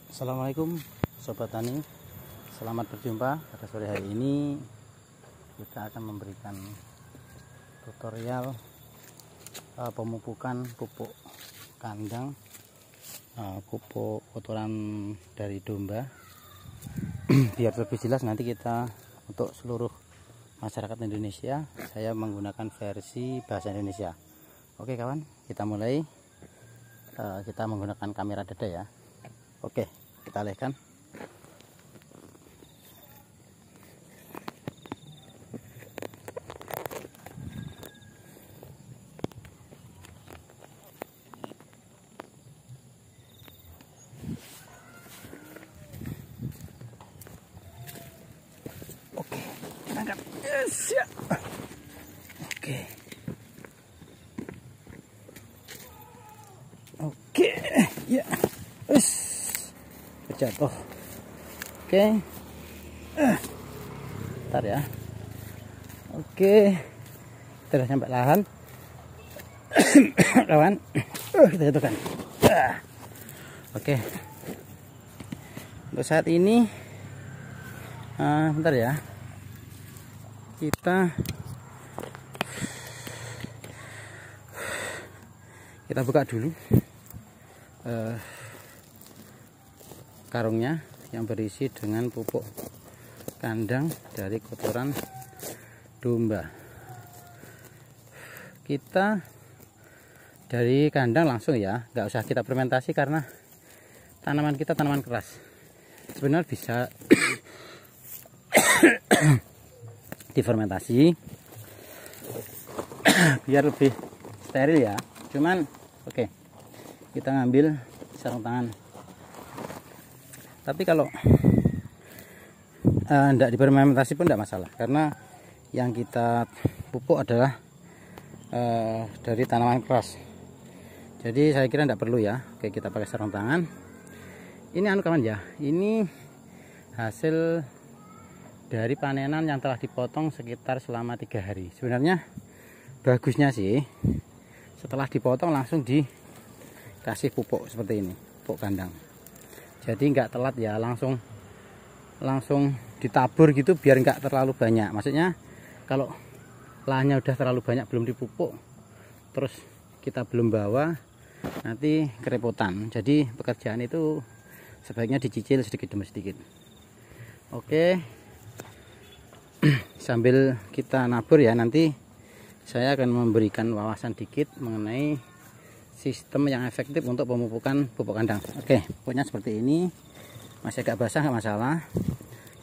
Assalamualaikum Sobat Tani, selamat berjumpa. Pada sore hari ini kita akan memberikan tutorial pemupukan pupuk kandang, pupuk kotoran dari domba. Biar lebih jelas nanti kita untuk seluruh masyarakat Indonesia, saya menggunakan versi bahasa Indonesia. Oke kawan, kita mulai. Kita menggunakan kamera dada ya. Oke, kita alihkan. Oke, kita angkat. Yes, ya. Oke. Oke, ya. Jatuh. Oke. Bentar ya. Oke. Kita sudah sampai lahan. Kawan. Kita jatuhkan. Oke. Untuk saat ini bentar ya. Kita buka dulu karungnya yang berisi dengan pupuk kandang dari kotoran domba. Kita dari kandang langsung ya, nggak usah kita fermentasi karena tanaman kita tanaman keras. Sebenarnya bisa difermentasi biar lebih steril ya. Cuman oke, kita ngambil sarung tangan. Tapi kalau tidak difermentasi pun tidak masalah, karena yang kita pupuk adalah dari tanaman keras. Jadi saya kira tidak perlu ya. Oke, kita pakai sarung tangan. Ini kawan ya, ini hasil dari panenan yang telah dipotong sekitar selama 3 hari. Sebenarnya bagusnya sih setelah dipotong langsung dikasih pupuk seperti ini, pupuk kandang. Jadi nggak telat ya, langsung ditabur gitu biar nggak terlalu banyak. Maksudnya kalau lahannya udah terlalu banyak belum dipupuk, terus kita belum bawa, nanti kerepotan. Jadi pekerjaan itu sebaiknya dicicil sedikit demi sedikit. Oke, sambil kita nabur ya, nanti saya akan memberikan wawasan dikit mengenai sistem yang efektif untuk pemupukan pupuk kandang. Oke, pupuknya seperti ini. Masih agak basah nggak masalah.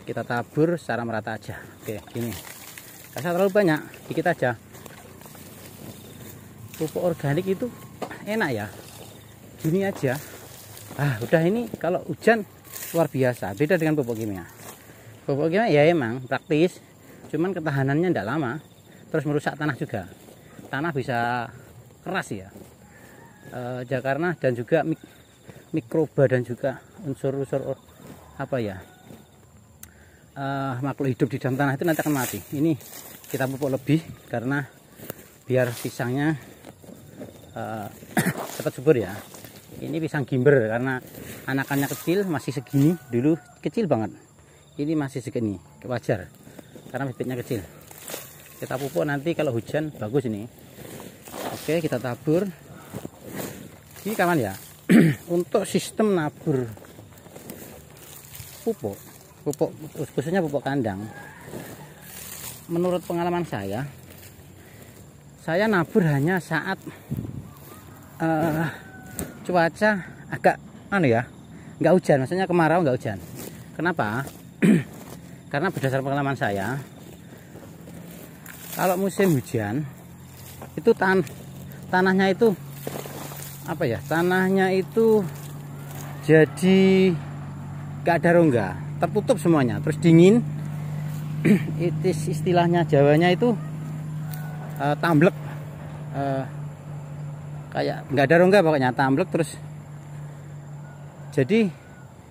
Kita tabur secara merata aja. Oke, gini. Nggak usah terlalu banyak, dikit aja. Pupuk organik itu enak ya. Gini aja. Udah ini kalau hujan luar biasa. Beda dengan pupuk kimia. Pupuk kimia ya emang praktis, cuman ketahanannya tidak lama. Terus merusak tanah juga. Tanah bisa keras ya. Karena dan juga mikroba dan juga unsur-unsur makhluk hidup di dalam tanah itu nanti akan mati. Ini kita pupuk lebih karena biar pisangnya cepat subur ya. Ini pisang gimber karena anakannya kecil, masih segini, dulu kecil banget. Ini masih segini, wajar karena bibitnya kecil. Kita pupuk nanti kalau hujan bagus ini. Oke, kita tabur. Ini kawan ya, untuk sistem nabur pupuk khususnya pupuk kandang, menurut pengalaman saya nabur hanya saat cuaca agak nggak hujan, maksudnya kemarau nggak hujan. Kenapa? Karena berdasarkan pengalaman saya, kalau musim hujan itu tanahnya itu tanahnya itu jadi gak ada rongga, tertutup semuanya, terus dingin. Istilahnya Jawanya itu tamblek, kayak nggak ada rongga pokoknya, tamblek. Terus jadi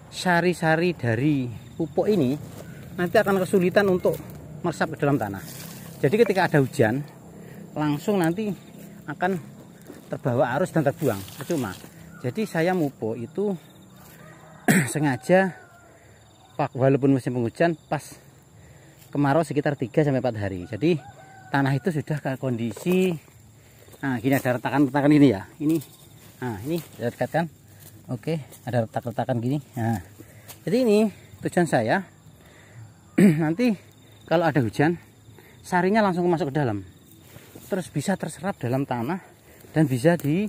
sari-sari dari pupuk ini nanti akan kesulitan untuk meresap ke dalam tanah. Jadi ketika ada hujan langsung nanti akan terbawa arus dan terbuang, percuma. Jadi saya mupuk itu sengaja walaupun musim penghujan pas kemarau sekitar 3-4 hari. Jadi tanah itu sudah ke kondisi, nah gini, ada retakan-retakan ini ya, ini, nah ini ada dekat kan, oke, ada retak-retakan gini. Nah jadi ini tujuan saya nanti kalau ada hujan sarinya langsung masuk ke dalam, terus bisa terserap dalam tanah dan bisa di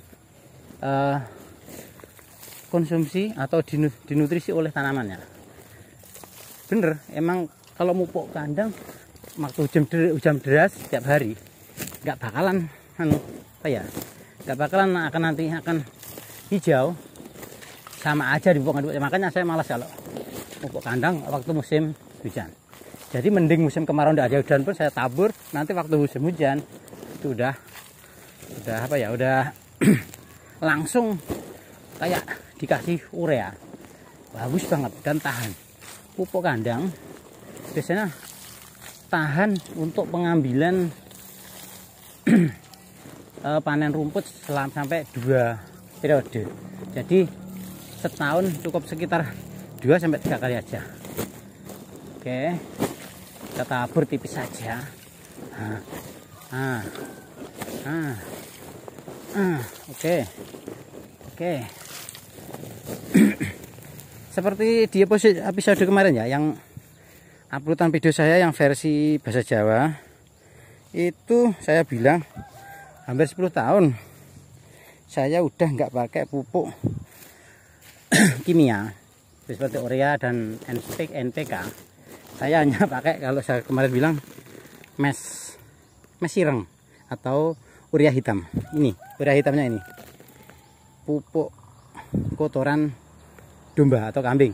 konsumsi atau dinutrisi oleh tanamannya. Bener, emang kalau pupuk kandang waktu hujan deras setiap hari nggak bakalan nggak bakalan akan hijau, sama aja dipupuk. Makanya saya malas kalau pupuk kandang waktu musim hujan. Jadi mending musim kemarau nggak ada hujan pun saya tabur, nanti waktu musim hujan itu udah langsung kayak dikasih urea, bagus banget dan tahan. Pupuk kandang biasanya tahan untuk pengambilan panen rumput sampai 2 periode. Jadi setahun cukup sekitar 2-3 kali aja. Oke, kita tabur tipis saja. Oke. Seperti di episode kemarin ya, yang uploadan video saya yang versi bahasa Jawa, itu saya bilang hampir 10 tahun saya udah nggak pakai pupuk kimia seperti urea dan NPK. Saya hanya pakai, kalau saya kemarin bilang, mes ireng atau urea hitam. Ini urea hitamnya, ini pupuk kotoran domba atau kambing.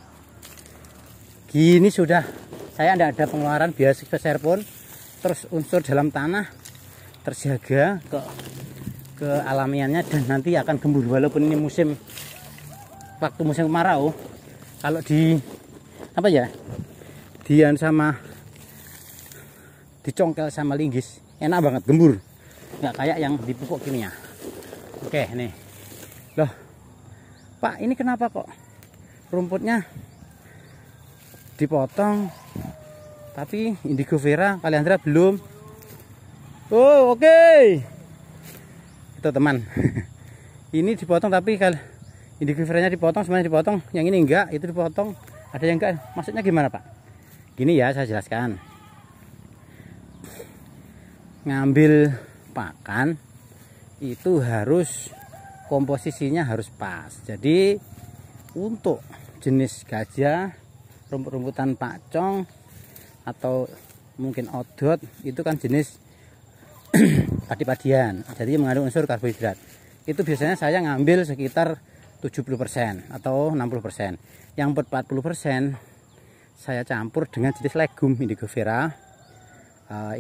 Gini sudah, saya tidak ada pengeluaran biaya sebesar pun, terus unsur dalam tanah terjaga ke alamiannya, dan nanti akan gembur walaupun ini waktu musim kemarau. Kalau dicongkel sama linggis enak banget, gembur, nggak kayak yang dipupuk kimia. Oke, nih loh Pak, ini kenapa kok rumputnya dipotong tapi indigo vera kaliandra belum? Oh oke. Itu teman ini dipotong tapi indigo veranya dipotong, semuanya dipotong, yang ini enggak, itu dipotong, ada yang enggak. Maksudnya gimana Pak? Gini ya, saya jelaskan. Ngambil pakan itu harus komposisinya harus pas. Jadi untuk jenis gajah, rumput-rumputan pacong atau mungkin odot, itu kan jenis padi-padian, jadi mengandung unsur karbohidrat. Itu biasanya saya ngambil sekitar 70% atau 60%. Yang 40% saya campur dengan jenis legum indigo vera,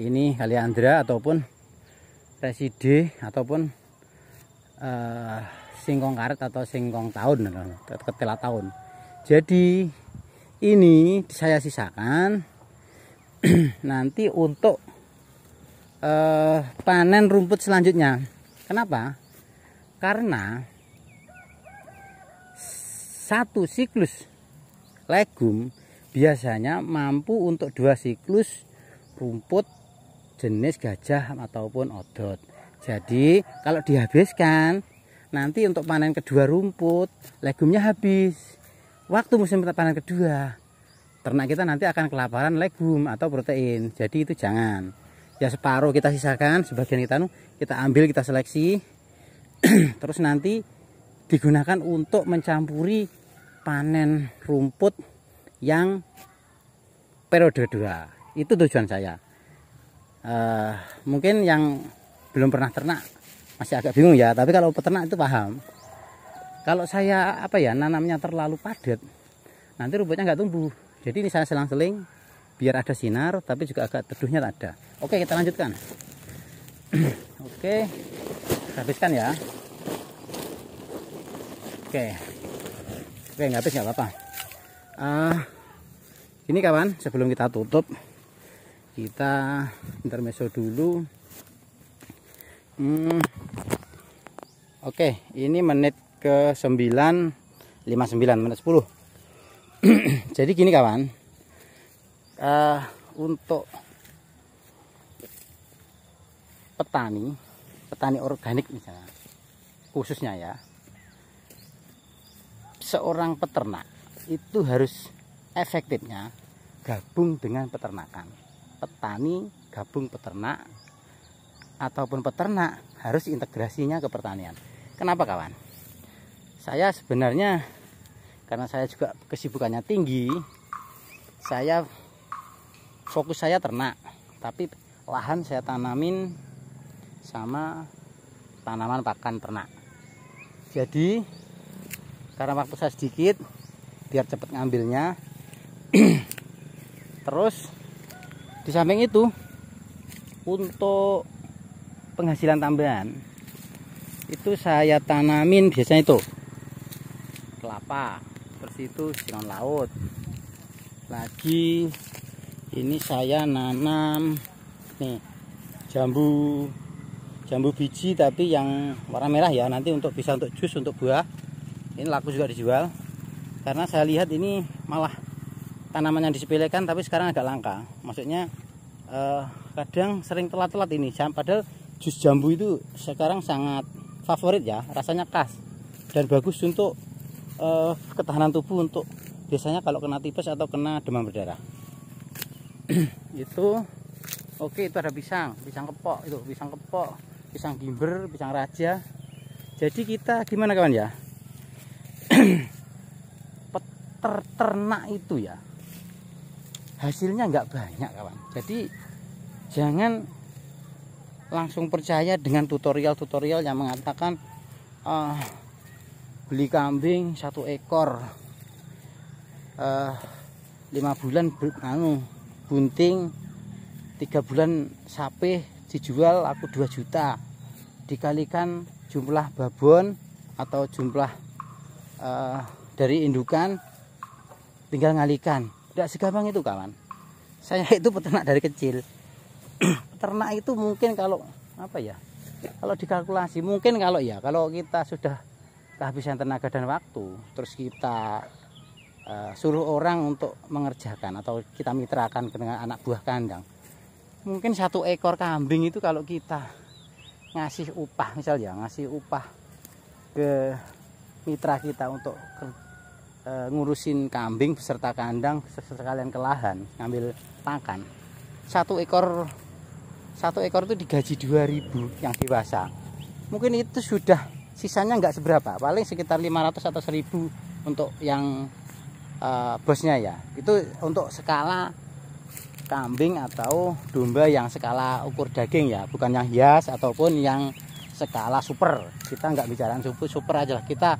ini kaliandra ataupun reside ataupun singkong karet atau singkong tahun, ketela tahun. Jadi ini saya sisakan nanti untuk panen rumput selanjutnya. Kenapa? Karena satu siklus legum biasanya mampu untuk 2 siklus rumput jenis gajah ataupun odot. Jadi kalau dihabiskan, nanti untuk panen kedua rumput legumnya habis. Waktu musim panen kedua, ternak kita nanti akan kelaparan legum atau protein. Jadi itu jangan. Ya separuh kita sisakan, sebagian kita ambil, kita seleksi, terus nanti digunakan untuk mencampuri panen rumput yang periode kedua. Itu tujuan saya. Mungkin yang belum pernah ternak masih agak bingung ya, tapi kalau peternak itu paham. Kalau saya nanamnya terlalu padat, nanti rumputnya nggak tumbuh. Jadi ini saya selang-seling biar ada sinar, tapi juga agak teduhnya tak ada. Oke, kita lanjutkan. Oke, habiskan ya. Oke, nggak habis nggak apa-apa. Ini kawan, sebelum kita tutup, kita intermezzo dulu. Oke, ini menit ke 9:59, menit 10. Jadi gini kawan, untuk petani organik misalnya, khususnya ya, seorang peternak itu harus efektifnya gabung dengan peternakan. Petani gabung peternak, ataupun peternak harus integrasinya ke pertanian. Kenapa kawan? Saya sebenarnya, karena saya juga kesibukannya tinggi, fokus saya ternak, tapi lahan saya tanamin sama tanaman pakan ternak. Jadi karena waktu saya sedikit, biar cepat ngambilnya. Terus di samping itu, untuk penghasilan tambahan itu saya tanamin biasanya itu kelapa, terus itu singon laut. Lagi ini saya nanam nih jambu biji, tapi yang warna merah ya, nanti untuk bisa untuk jus, untuk buah. Ini laku juga dijual, karena saya lihat ini malah tanaman yang disepelekan tapi sekarang agak langka. Maksudnya kadang sering telat-telat ini, padahal jus jambu itu sekarang sangat favorit ya, rasanya khas dan bagus untuk ketahanan tubuh, untuk biasanya kalau kena tipes atau kena demam berdarah. Itu oke. Itu ada pisang kepok, itu pisang kepok, pisang gimber, pisang raja. Jadi kita gimana kawan ya, peternak itu ya hasilnya nggak banyak kawan. Jadi jangan langsung percaya dengan tutorial yang mengatakan beli kambing 1 ekor 5 bulan bunting, 3 bulan sapi dijual aku 2 juta, dikalikan jumlah babon atau jumlah dari indukan, tinggal ngalikan. Tidak segampang itu kawan. Saya itu peternak dari kecil. Peternak itu mungkin kalau apa ya, kalau dikalkulasi mungkin kalau kita sudah kehabisan tenaga dan waktu, terus kita suruh orang untuk mengerjakan atau kita mitrakan dengan anak buah kandang, mungkin 1 ekor kambing itu kalau kita ngasih upah, misalnya ngasih upah ke mitra kita untuk ngurusin kambing beserta kandang sekalian ke lahan ngambil pakan, 1 ekor itu digaji 2.000 yang dewasa. Mungkin itu sudah sisanya nggak seberapa, paling sekitar 500 atau 1.000 untuk yang bosnya ya. Itu untuk skala kambing atau domba yang skala ukur daging ya, bukan yang hias ataupun yang skala super. Kita nggak bicara super aja lah, kita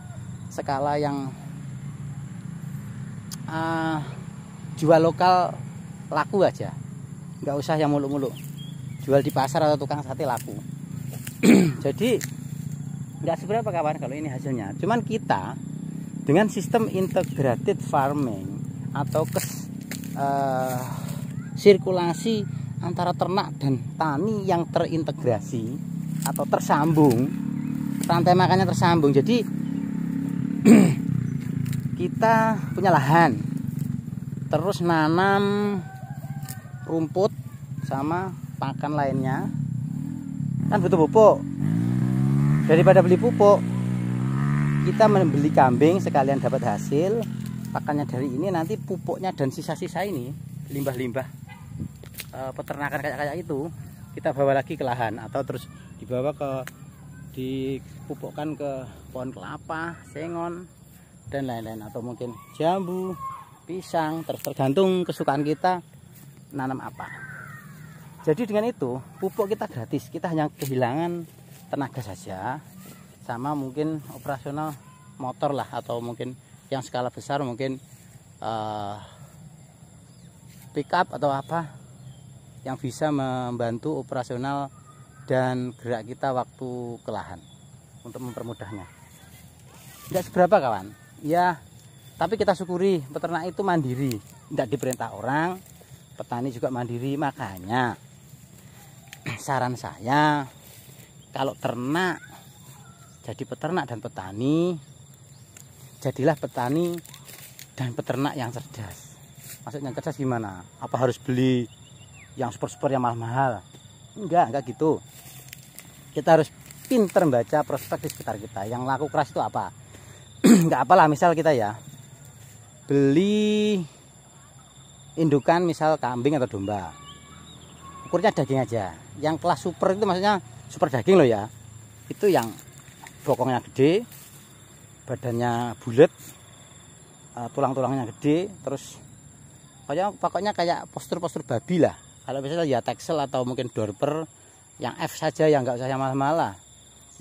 skala yang jual lokal laku aja, nggak usah yang muluk-muluk, jual di pasar atau tukang sate laku. Jadi nggak seberapa kawan kalau ini hasilnya. Cuman kita dengan sistem integrated farming atau sirkulasi antara ternak dan tani yang terintegrasi atau tersambung, rantai makannya tersambung. Jadi kita punya lahan, terus nanam rumput sama pakan lainnya, kan butuh pupuk. Daripada beli pupuk, kita membeli kambing sekalian dapat hasil pakannya dari ini. Nanti pupuknya dan sisa-sisa ini, limbah-limbah peternakan kayak itu, kita bawa lagi ke lahan atau terus dibawa dipupukkan ke pohon kelapa, sengon, dan lain-lain, atau mungkin jambu, pisang, tergantung kesukaan kita nanam apa. Jadi dengan itu pupuk kita gratis, kita hanya kehilangan tenaga saja, sama mungkin operasional motor lah, atau mungkin yang skala besar mungkin pick up atau apa yang bisa membantu operasional dan gerak kita waktu ke lahan untuk mempermudahnya. Tidak seberapa kawan ya, tapi kita syukuri peternak itu mandiri, tidak diperintah orang, petani juga mandiri. Makanya saran saya, kalau ternak jadi peternak dan petani, jadilah petani dan peternak yang cerdas. Maksudnya cerdas gimana? Apa harus beli yang super-super yang mahal-mahal? Enggak gitu. Kita harus pinter baca prospek di sekitar kita. Yang laku keras itu apa? Enggak apalah, misal kita ya beli indukan misal kambing atau domba. Ukurnya daging aja. Yang kelas super itu maksudnya super daging loh ya. Itu yang bokongnya gede, badannya bulat, tulang-tulangnya gede, terus pokoknya kayak postur-postur babi lah. Kalau misalnya ya Texel atau mungkin Dorper yang F saja, yang nggak usah yang mahal-mahal lah.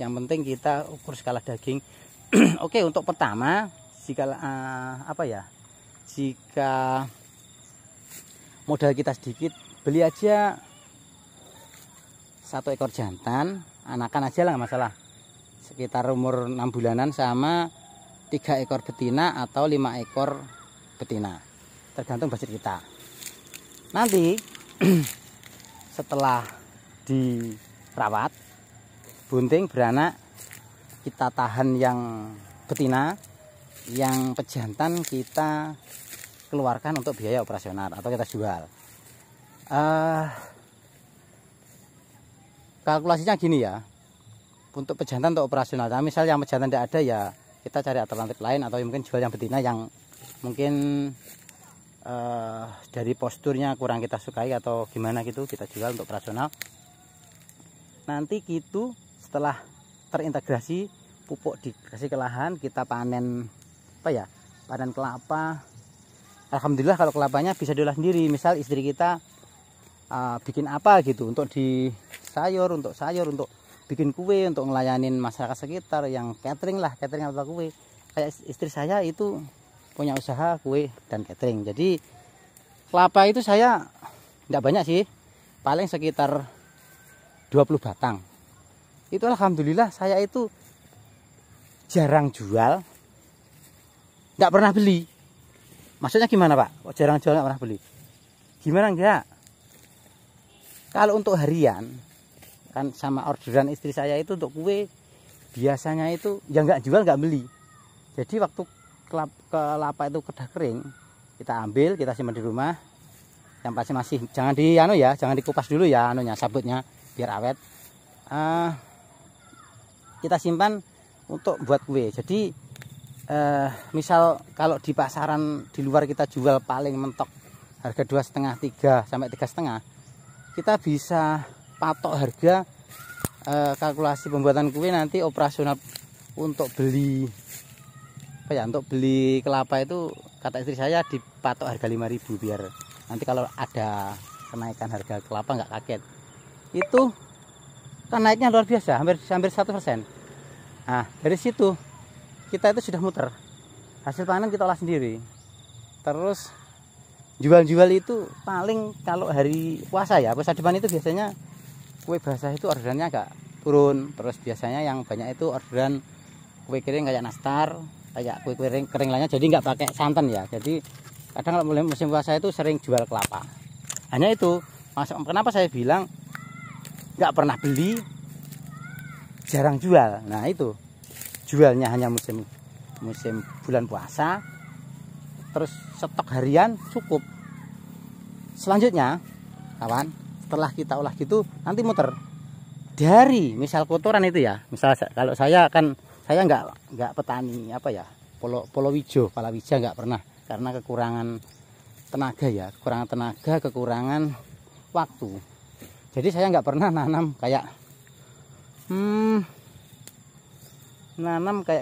Yang penting kita ukur skala daging. Oke, untuk pertama jika jika modal kita sedikit, beli aja 1 ekor jantan, anakan aja lah nggak masalah, sekitar umur 6 bulanan, sama 3 ekor betina atau 5 ekor betina, tergantung budget kita. Nanti setelah dirawat bunting beranak, kita tahan yang betina, yang pejantan kita keluarkan untuk biaya operasional atau kita jual. Kalkulasinya gini ya, untuk pejantan untuk operasional. Nah, misal yang pejantan tidak ada ya kita cari alternatif lain, atau mungkin jual yang betina yang mungkin dari posturnya kurang kita sukai atau gimana gitu, kita jual untuk operasional. Nanti gitu setelah terintegrasi, pupuk dikasih ke lahan, kita panen panen kelapa. Alhamdulillah kalau kelapanya bisa diolah sendiri. Misal istri kita bikin apa gitu untuk di sayur, untuk bikin kue, untuk ngelayanin masyarakat sekitar yang catering atau kue. Kayak istri saya itu punya usaha kue dan catering. Jadi kelapa itu saya tidak banyak sih, paling sekitar 20 batang. Itu alhamdulillah saya itu jarang jual, nggak pernah beli. Maksudnya gimana Pak? Oh, jarang jual nggak pernah beli? Gimana enggak? Kalau untuk harian kan sama orderan istri saya itu untuk kue, biasanya itu ya nggak jual nggak beli. Jadi waktu kelapa itu kedah kering, kita ambil, kita simpan di rumah. Yang pasti masih jangan jangan dikupas dulu ya sabutnya biar awet. Kita simpan untuk buat kue. Jadi misal kalau di pasaran di luar kita jual paling mentok harga 2,5, 3 sampai 3,5, kita bisa patok harga. Kalkulasi pembuatan kue nanti operasional untuk beli untuk beli kelapa itu kata istri saya dipatok harga 5.000 biar nanti kalau ada kenaikan harga kelapa nggak kaget. Itu kan naiknya luar biasa, hampir 1%. Nah dari situ kita itu sudah muter, hasil panen kita olah sendiri. Terus jual-jual itu paling kalau hari puasa depan itu biasanya kue basah itu orderannya agak turun. Terus biasanya yang banyak itu orderan kue kering kayak nastar, kayak kue kering lainnya, jadi nggak pakai santan ya. Jadi kadang kalau mulai musim puasa itu sering jual kelapa. Hanya itu, kenapa saya bilang nggak pernah beli, jarang jual. Nah itu jualnya hanya musim bulan puasa, terus stok harian cukup. Selanjutnya kawan, setelah kita olah gitu nanti muter dari misal kotoran itu ya. Misal kalau saya nggak petani palawija nggak pernah, karena kekurangan tenaga, kekurangan waktu. Jadi saya nggak pernah nanam kayak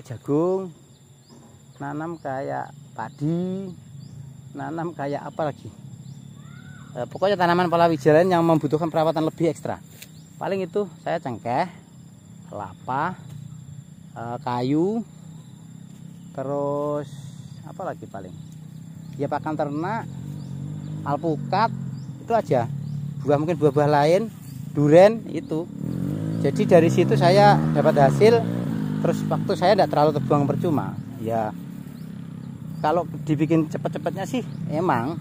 jagung, nanam kayak padi, nanam kayak apa lagi, pokoknya tanaman palawija lain yang membutuhkan perawatan lebih ekstra. Paling itu saya cengkeh, kelapa, kayu, terus apa lagi paling ya pakan ternak, alpukat, itu aja. Mungkin buah-buah lain, duren itu. Jadi dari situ saya dapat hasil. Terus waktu saya tidak terlalu terbuang percuma ya. Kalau dibikin cepet-cepetnya sih emang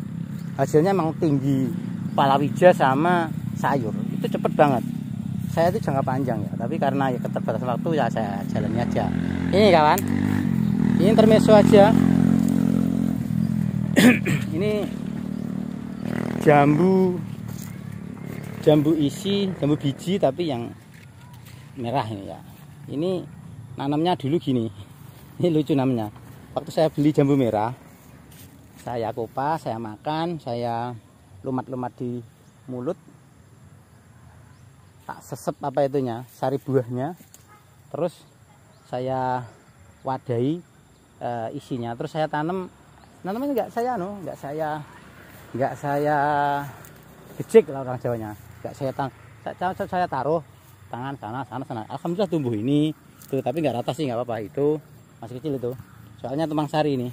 hasilnya emang tinggi. Palawija sama sayur itu cepet banget. Saya itu jangka panjang ya, tapi karena ya keterbatasan waktu ya saya jalani aja. Ini kawan, ini intermezzo aja. Ini jambu isi, jambu biji tapi yang merah ini ya. Ini nanamnya dulu gini. Ini lucu namanya. Waktu saya beli jambu merah, saya kupas, saya makan, saya lumat-lumat di mulut, tak sesep apa itunya, sari buahnya, terus saya wadahi isinya, terus saya nanamnya nggak saya gejek lah orang Jawanya, nggak saya taruh tangan sana. Alhamdulillah tumbuh ini tuh, tapi nggak rata sih, nggak apa-apa, itu masih kecil itu, soalnya tumpang sari ini.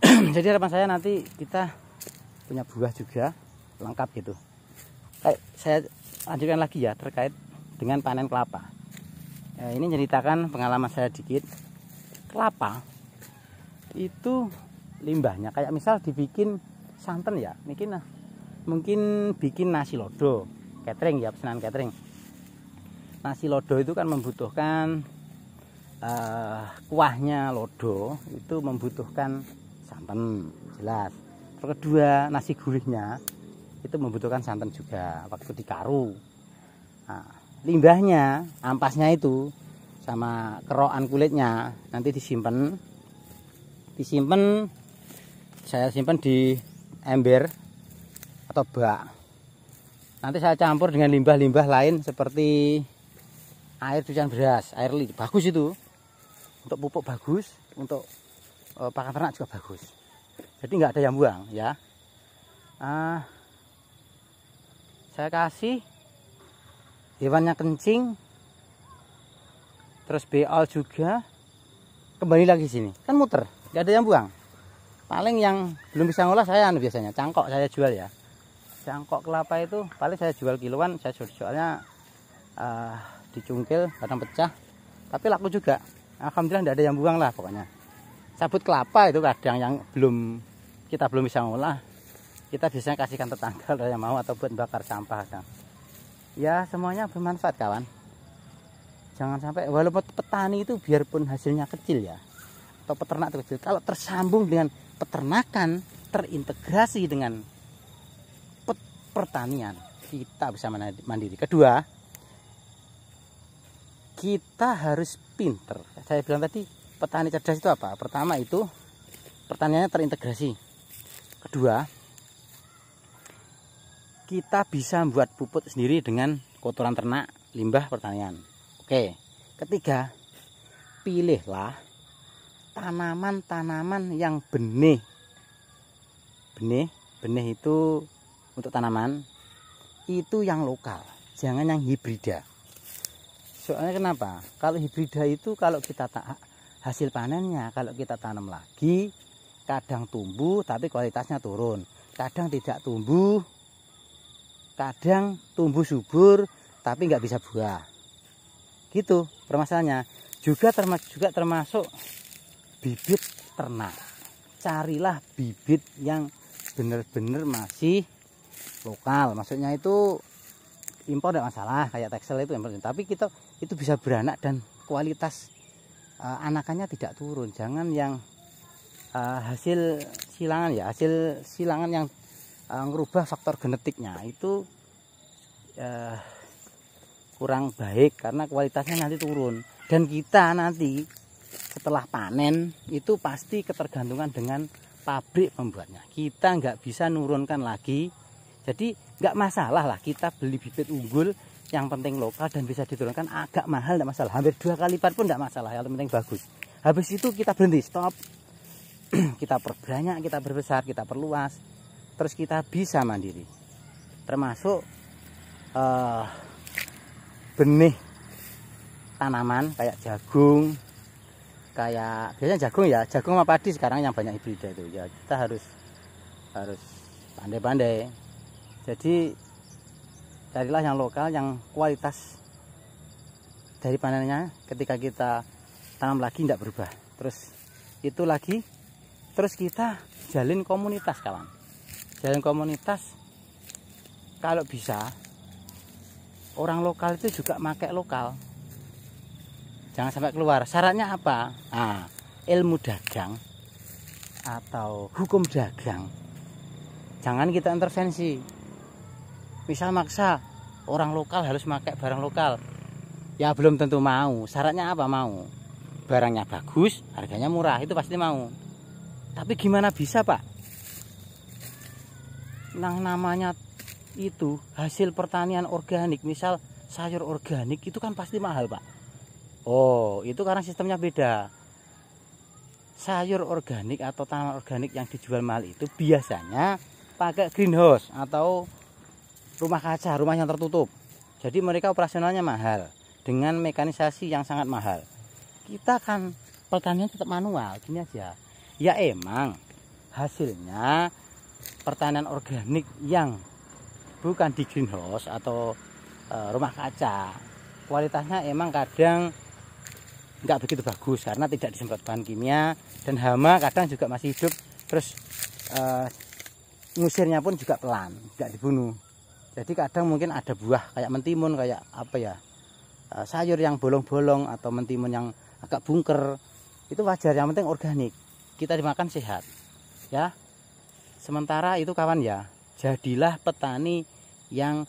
Jadi harapan saya nanti kita punya buah juga lengkap gitu. Saya lanjutkan lagi ya terkait dengan panen kelapa. Ini ceritakan pengalaman saya dikit. Kelapa itu limbahnya kayak misal dibikin santan ya, mungkin bikin nasi lodo, catering ya, pesanan catering. Nasi lodo itu kan membutuhkan kuahnya lodo itu membutuhkan santan jelas. Terus kedua, nasi gurihnya itu membutuhkan santan juga waktu dikaru. Nah, limbahnya, ampasnya itu sama kerokan kulitnya nanti disimpan, saya simpan di ember atau bak. Nanti saya campur dengan limbah-limbah lain seperti air cucian beras, air li, bagus itu. Untuk pupuk bagus, untuk pakan ternak juga bagus. Jadi nggak ada yang buang ya. Saya kasih hewannya kencing, terus beol juga, kembali lagi sini. Kan muter, nggak ada yang buang. Paling yang belum bisa ngolah saya biasanya cangkok saya jual ya. Cangkok kelapa itu paling saya jual kiloan, saya jualnya dicungkil, kadang pecah, tapi laku juga. Alhamdulillah tidak ada yang buang lah pokoknya. Sabut kelapa itu kadang yang kita belum bisa ngolah, kita biasanya kasihkan tetangga kalau yang mau, atau buat bakar sampah kadang. Ya semuanya bermanfaat kawan. Jangan sampai, walaupun petani itu biarpun hasilnya kecil ya, atau peternak itu kecil, kalau tersambung dengan peternakan, terintegrasi dengan pertanian, kita bisa mandiri. Kedua, kita harus pinter. Saya bilang tadi, petani cerdas itu apa? Pertama itu pertaniannya terintegrasi. Kedua, kita bisa membuat pupuk sendiri dengan kotoran ternak, limbah pertanian. Oke. Ketiga, pilihlah tanaman-tanaman yang benih itu untuk tanaman itu yang lokal, jangan yang hibrida. Soalnya kenapa? Kalau hibrida itu kalau kita hasil panennya kalau kita tanam lagi, kadang tumbuh tapi kualitasnya turun, kadang tidak tumbuh, kadang tumbuh subur tapi nggak bisa buah. Gitu permasalahannya. Juga termasuk bibit ternak. Carilah bibit yang benar-benar masih lokal. Maksudnya itu impor tidak masalah, kayak tekstil itu impor. Tapi kita itu bisa beranak dan kualitas anakannya tidak turun. Jangan yang hasil silangan ya, hasil silangan yang merubah faktor genetiknya itu kurang baik karena kualitasnya nanti turun. Dan kita nanti setelah panen itu pasti ketergantungan dengan pabrik pembuatnya. Kita nggak bisa nurunkan lagi. Jadi nggak masalah lah kita beli bibit unggul, yang penting lokal dan bisa diturunkan, agak mahal nggak masalah, hampir 2 kali lipat pun nggak masalah, yang penting bagus. Habis itu kita berhenti, stop. Kita perbanyak, kita berbesar, kita perluas, terus kita bisa mandiri. Termasuk benih tanaman kayak jagung, kayak biasanya jagung ya, jagung sama padi sekarang yang banyak hibrida itu ya, kita harus pandai-pandai. Jadi carilah yang lokal, yang kualitas dari panennya ketika kita tanam lagi tidak berubah. Terus itu lagi, terus kita jalin komunitas kawan. Jalin komunitas, kalau bisa orang lokal itu juga pakai lokal. Jangan sampai keluar. Syaratnya apa? Nah, ilmu dagang atau hukum dagang jangan kita intervensi. Misal maksa orang lokal harus pakai barang lokal, ya belum tentu mau. Syaratnya apa? Mau barangnya bagus, harganya murah, itu pasti mau. Tapi gimana bisa Pak, namanya itu hasil pertanian organik, misal sayur organik itu kan pasti mahal Pak. Oh, itu karena sistemnya beda. Sayur organik atau tanaman organik yang dijual mahal itu biasanya pakai greenhouse atau rumah kaca, rumah yang tertutup. Jadi mereka operasionalnya mahal dengan mekanisasi yang sangat mahal. Kita kan pertanian tetap manual, gini aja. Ya emang hasilnya pertanian organik yang bukan di greenhouse atau rumah kaca, kualitasnya emang kadang nggak begitu bagus karena tidak disemprot bahan kimia, dan hama kadang juga masih hidup, terus ngusirnya pun juga pelan, nggak dibunuh. Jadi kadang mungkin ada buah kayak mentimun, kayak apa ya, sayur yang bolong-bolong atau mentimun yang agak bungker, itu wajar. Yang penting organik, kita dimakan sehat ya. Sementara itu kawan ya, jadilah petani yang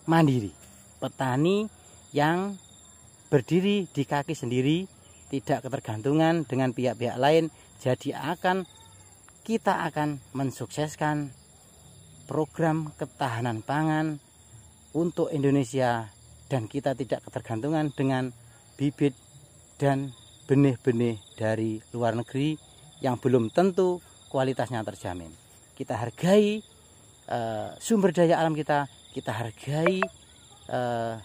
mandiri, petani yang berdiri di kaki sendiri, tidak ketergantungan dengan pihak-pihak lain. Jadi kita akan mensukseskan program ketahanan pangan untuk Indonesia, dan kita tidak ketergantungan dengan bibit dan benih-benih dari luar negeri yang belum tentu kualitasnya terjamin. Kita hargai sumber daya alam kita hargai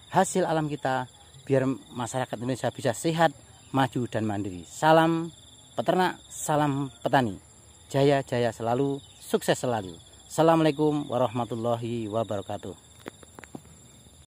hasil alam kita, biar masyarakat Indonesia bisa sehat, maju dan mandiri. Salam peternak, salam petani. Jaya jaya selalu, sukses selalu. Assalamualaikum warahmatullahi wabarakatuh.